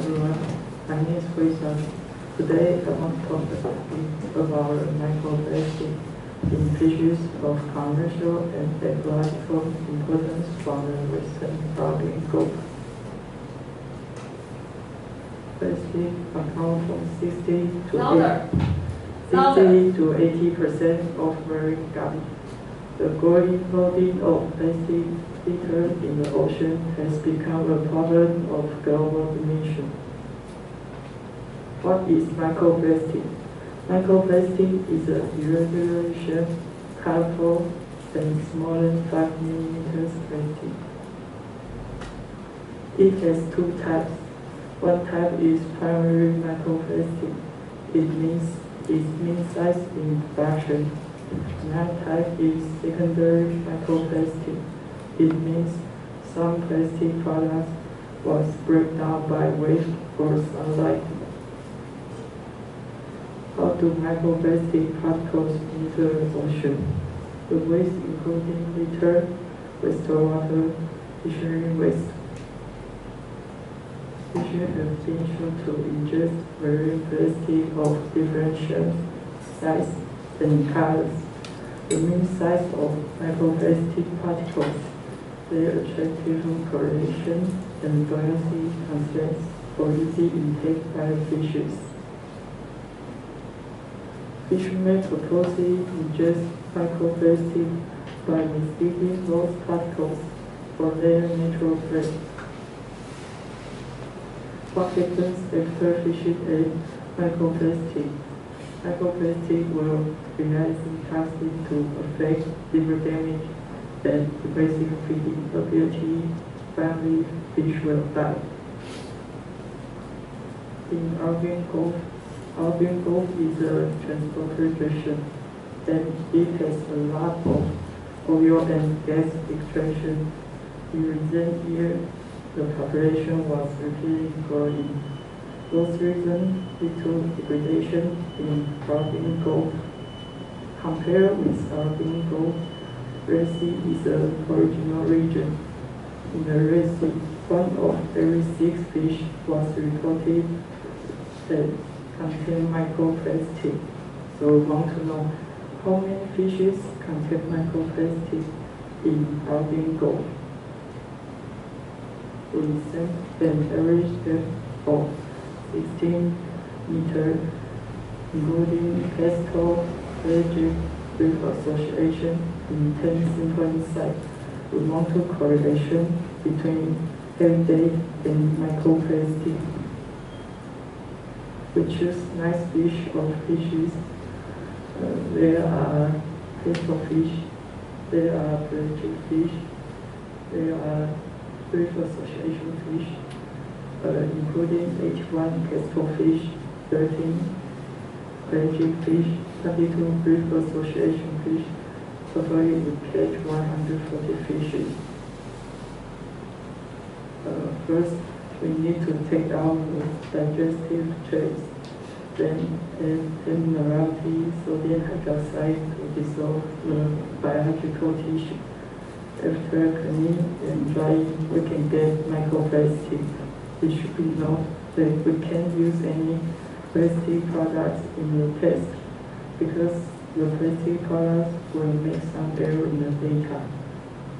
everyone. My name is Huishan. Today I want to talk about microplastics in fishes of commercial and ecological importance from the Western Arabian Gulf. Plastic account for 60 to 80% of marine garbage. The growing loading of plastic litter in the ocean has become a problem of global dimension. What is microplastic? Microplastic is an irregular shape, colorful, and smaller than 5 mm plastic. It has two types. One type is primary microplastic. It means its mean size in fraction. Another type is secondary microplastic. It means some plastic products was break down by weight or sunlight. How do microplastic particles enter the ocean? The waste including litter, wastewater, fishery waste. Fishes have been shown to ingest marine plastic of different shapes, size, and colors. The mean size of microplastic particles, their attractive correlation, and buoyancy constraints for easy intake by fishes. Fishermen purposely ingest microplastic by mistaking those particles for their natural prey. What happens after fishes eat microplastic? Microplastic will release toxic to affect liver damage and basic feeding ability. Finally, fish will die. In Arabian Gulf is a transporter region, and it has a lot of oil and gas extraction. In recent years, the population was rapidly growing. Those reasons lead to degradation in Arabian Gulf. Compared with Arabian Gulf, Red Sea is an original region. In the Red Sea, 1 of every 6 fish was reported that contain microplastic. So we want to know how many fishes contain microplastic in Arabian Gulf. We set an average depth of 16 meters, including pesco, pelagic reef association in 10 simple insights. We want to correlation between habitat and microplastic. We choose nice fish or fishes. There are pesco fish, there are pelagic fish, there are reef association fish, including 81 pesco fish, 13 pelagic fish, 22 reef association fish. Totally we catch 140 fishes. First, we need to take out the digestive traits, then add minerality, sodium hydroxide to dissolve the biological tissue. After cleaning and drying, we can get microplastic. It should be known that we can't use any plastic products in the test because the plastic products will make some error in the data.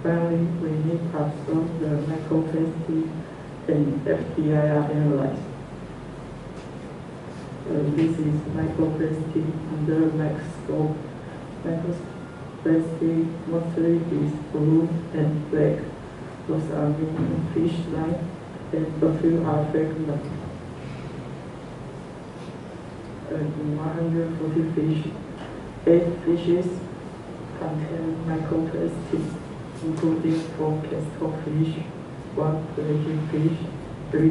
Finally, we need to absorb the microplastic and FTIR analyze. This is microplastic under microscope. Microplastic mostly is blue and black. Those are mean fish life and a few are fragments. In 140 fish, 8 fishes contain microplastic, including 4 pesco fish, 1 pelagic fish, 3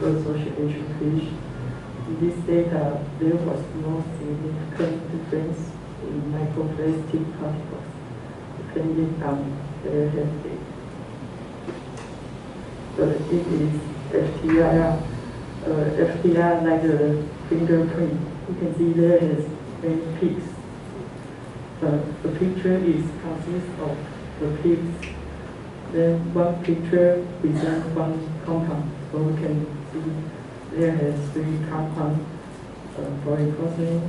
association fish. In this data, there was no significant difference in microplastic particles, depending on their habitat. It is FTIR. FTIR like a fingerprint. You can see there is many peaks. The picture consists of the peaks. Then one picture presents one compound, so we can Sea, there has three compounds: polyethylene,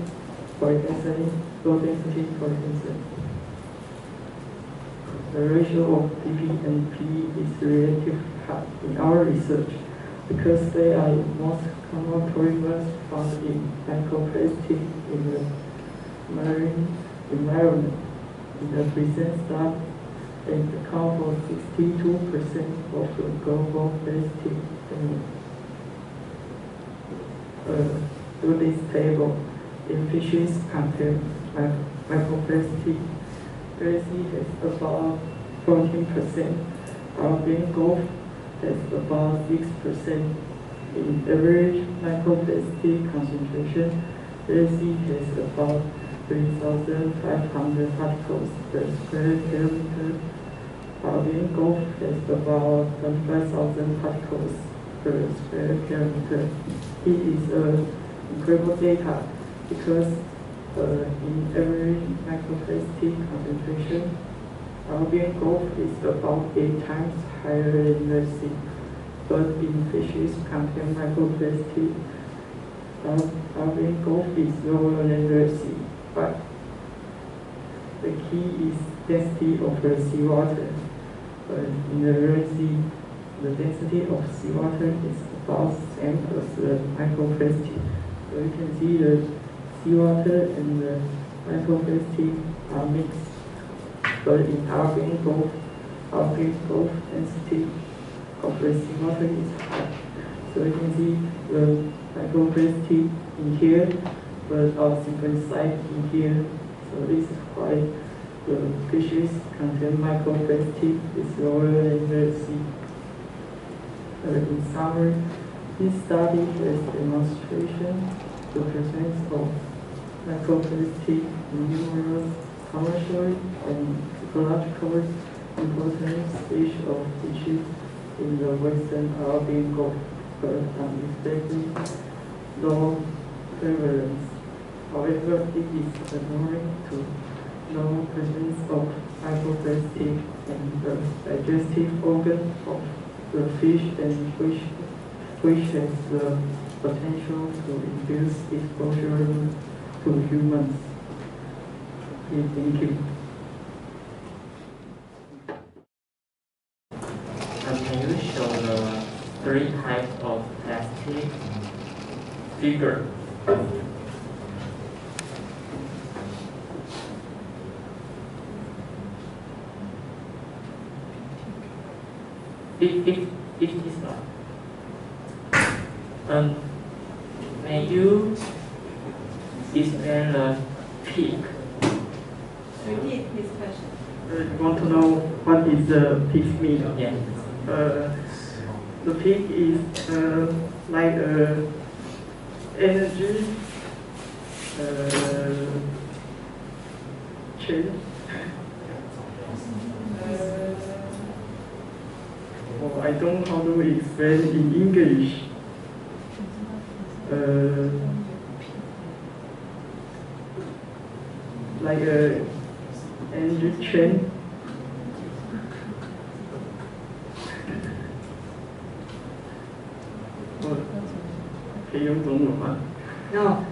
polyethylene, low density polyethylene. The ratio of PP and PE is relatively high in our research because they are most common polymers found in microplastic in the marine environment. In the present study, they account for 62% of the global plastic emission. To this table, in fishes contain microplastic, Red Sea has about 14%, Arabian Gulf has about 6%. In average microplastic concentration, Red Sea has about 3,500 particles per square kilometer. Arabian Gulf has about 25,000 particles per square kilometer. It is incredible data because in every microplastic concentration, Arabian Gulf is about 8 times higher than the sea. But in fishes contain microplastic, Arabian Gulf is lower than the sea. But the key is density of the seawater. In the Red Sea, the density of seawater is about the same as the microplastic. So you can see the seawater and the microplastic are mixed. But in Arabian Gulf density of the seawater is high. So you can see the microplastic in here, but our sequence site in here. So this is why the fishes contain microplastic is lower than the sea. In summary, this study has demonstration the presence of microplastic in numerous commercial and ecological important species of fishes in the Western Arabian Gulf, but unexpectedly low prevalence. However, it is annoying to know presence of microplastic in the digestive organ of the fish and which has the potential to induce exposure to humans. Okay, thank you. Can you show the 3 types of plastic figure? It is not. May you explain the peak? Repeat his question. You want to know what is the peak mean? Yeah. The peak is like energy chain. I don't know how to explain in English. Like a energy chain.可以用中文吗？ No.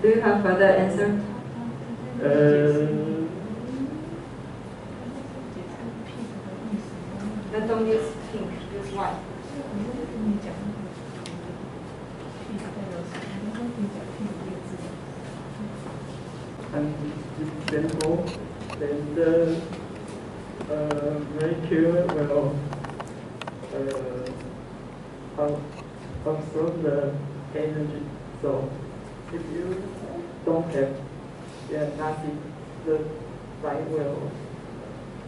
Do you have further answer? But don't use pink, use white. And example, then the molecule will absorb the energy. So if you don't have nothing, the light will,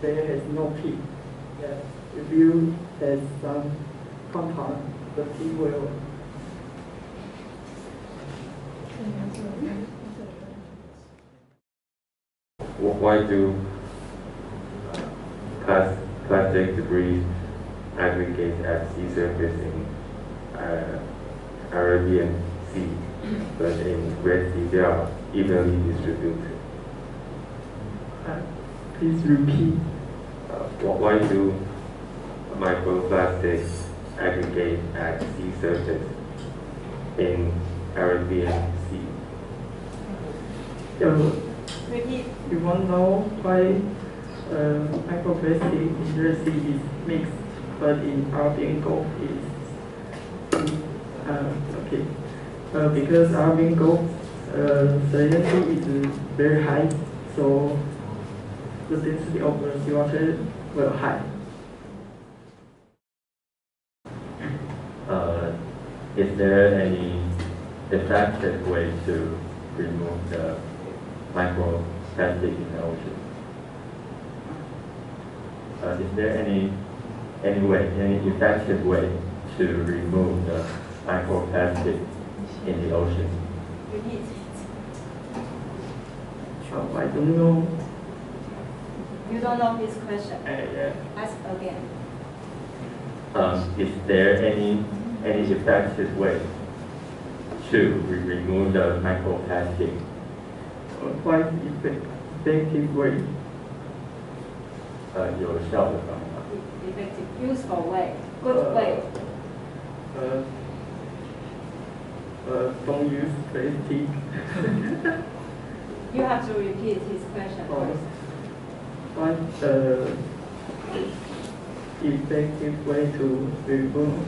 there is no peak. If you have some compound, the peak will. Why do plastic debris aggregate at sea surface in Arabian Sea, but in Red Sea they are evenly distributed? Please repeat. Why do microplastics aggregate at sea surface in Arabian Sea? Repeat. You want to know why microplastic in the sea is mixed, but in Arabian Gulf is okay. Because Arabian Gulf salinity is very high, so the density of the seawater will high. Is there any effective way to remove the microplastic in the ocean? Is there any effective way to remove the microplastic in the ocean? Repeat. I don't know. You don't know his question. Yeah. Ask again. Is there any effective way to remove the microplastic? Quite effective way. 有效的方法。 Effective, useful way, good way. Don't use plastic. You have to repeat his question first. What effective way to remove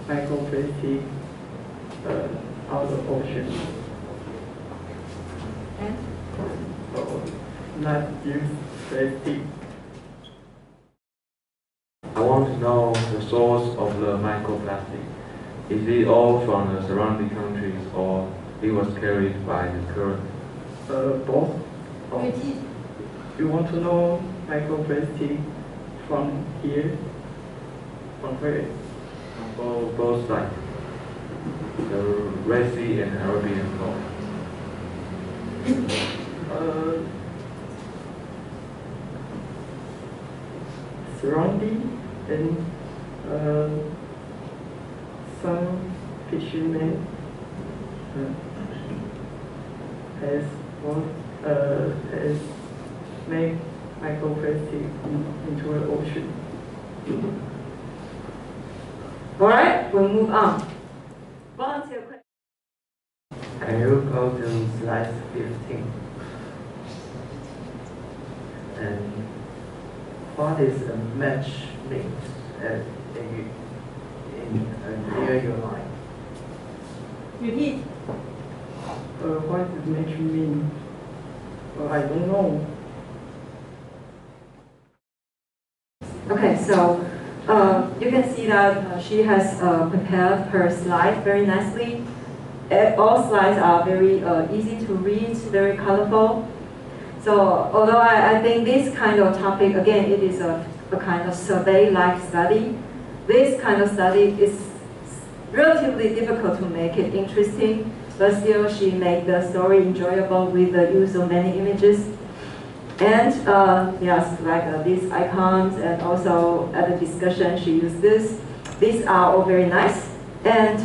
microplastic out of the ocean? And? Not use plastic. I want to know the source of the microplastic. Is it all from the surrounding countries or it was carried by the current? Both. Repeat. You want to know microplastic from here? From where? Both sides. The Red Sea and Arabian Gulf. Surrounding and some fishermen has made microplastic into the ocean. All right, we'll move on. Volunteer question. Can you go to slide 15? And what is a match mix near your line? Repeat. What does match mean? I don't know. Okay, so you can see that she has prepared her slide very nicely. All slides are very easy to read, very colorful. So although I think this kind of topic, again, it is a kind of survey-like study. This kind of study is relatively difficult to make it interesting, but still she made the story enjoyable with the use of many images. And yes, like these icons, and also at the discussion she used this. These are all very nice. And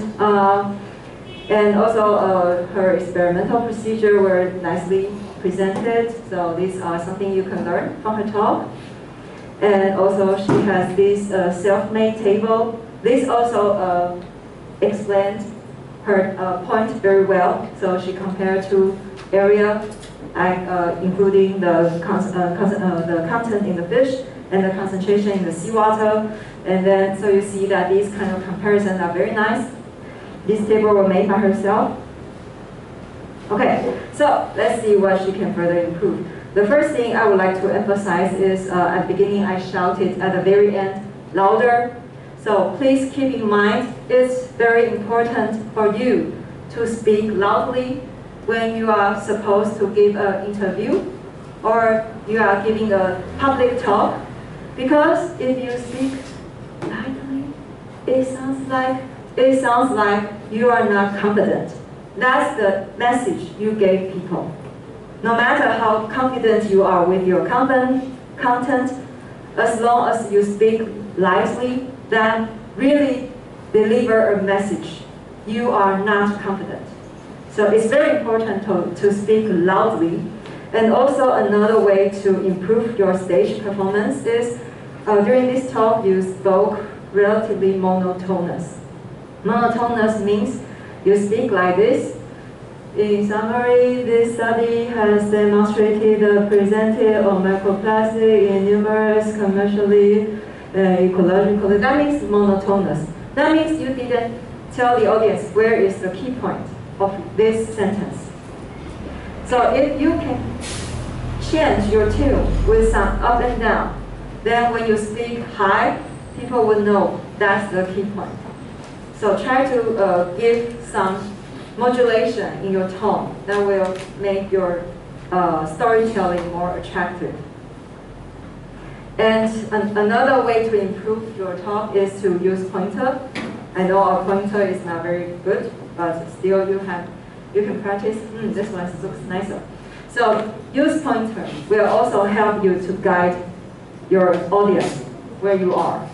also her experimental procedure were nicely presented. So these are something you can learn from her talk. And also she has this self-made table. This also explained her point very well. So she compared to area, including the content in the fish and the concentration in the seawater. And then so you see that these kind of comparisons are very nice. This table was made by herself. Okay, so let's see what she can further improve. The first thing I would like to emphasize is at the beginning I shouted, at the very end, louder. So please keep in mind, it's very important for you to speak loudly when you are supposed to give an interview or you are giving a public talk. Because if you speak lightly, it sounds like you are not confident. That's the message you gave people. No matter how confident you are with your content, as long as you speak lightly, then really deliver a message, you are not confident. So it's very important to speak loudly. And also another way to improve your stage performance is during this talk you spoke relatively monotonous. Monotonous means you speak like this. In summary, this study has demonstrated the presented of microplastic in numerous commercially ecological. That means monotonous. That means you didn't tell the audience where is the key point of this sentence. So if you can change your tune with some up and down, then when you speak high, people will know that's the key point. So try to give some modulation in your tone that will make your storytelling more attractive. And another way to improve your talk is to use pointer. I know our pointer is not very good, but still you can practice. This one looks nicer. So use pointer will also help you to guide your audience where you are.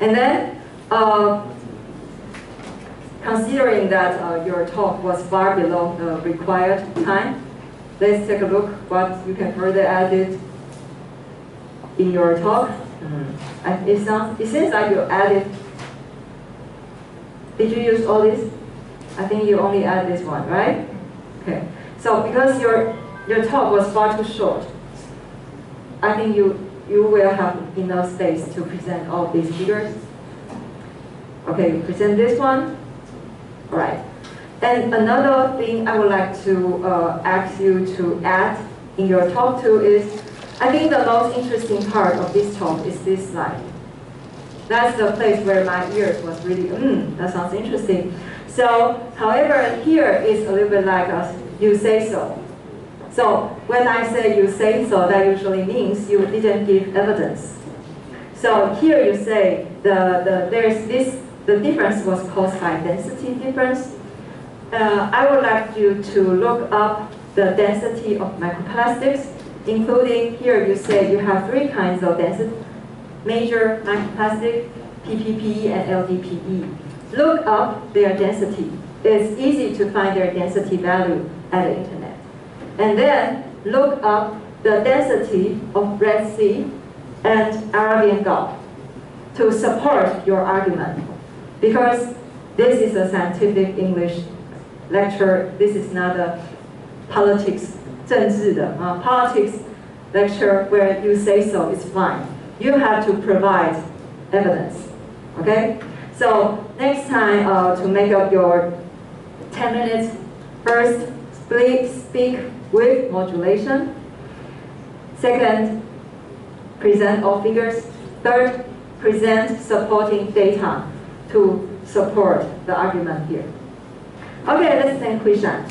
And then, considering that your talk was far below the required time, let's take a look what you can further edit in your talk. It seems like you added. Did you use all this? I think you only add this one, right? Okay. So because your talk was far too short, I think you will have enough space to present all these figures. Okay, you present this one. All right. And another thing I would like to ask you to add in your talk too is, I think the most interesting part of this talk is this slide. That's the place where my ears was really, that sounds interesting. So, however, here is a little bit like you say so. So, when I say you say so, that usually means you didn't give evidence. So here you say the difference was caused by density difference. I would like you to look up the density of microplastics, including here you say you have 3 kinds of density: major microplastic, PPPE, and LDPE. Look up their density. It's easy to find their density value at the internet. And then look up the density of Red Sea and Arabian Gulf to support your argument. Because this is a scientific English lecture, this is not a politics, 政治的, politics lecture where you say so is fine. You have to provide evidence, okay? So next time to make up your 10 minutes, first speak with modulation. Second, present all figures. Third, present supporting data to support the argument here. Okay, let's thank Huishan.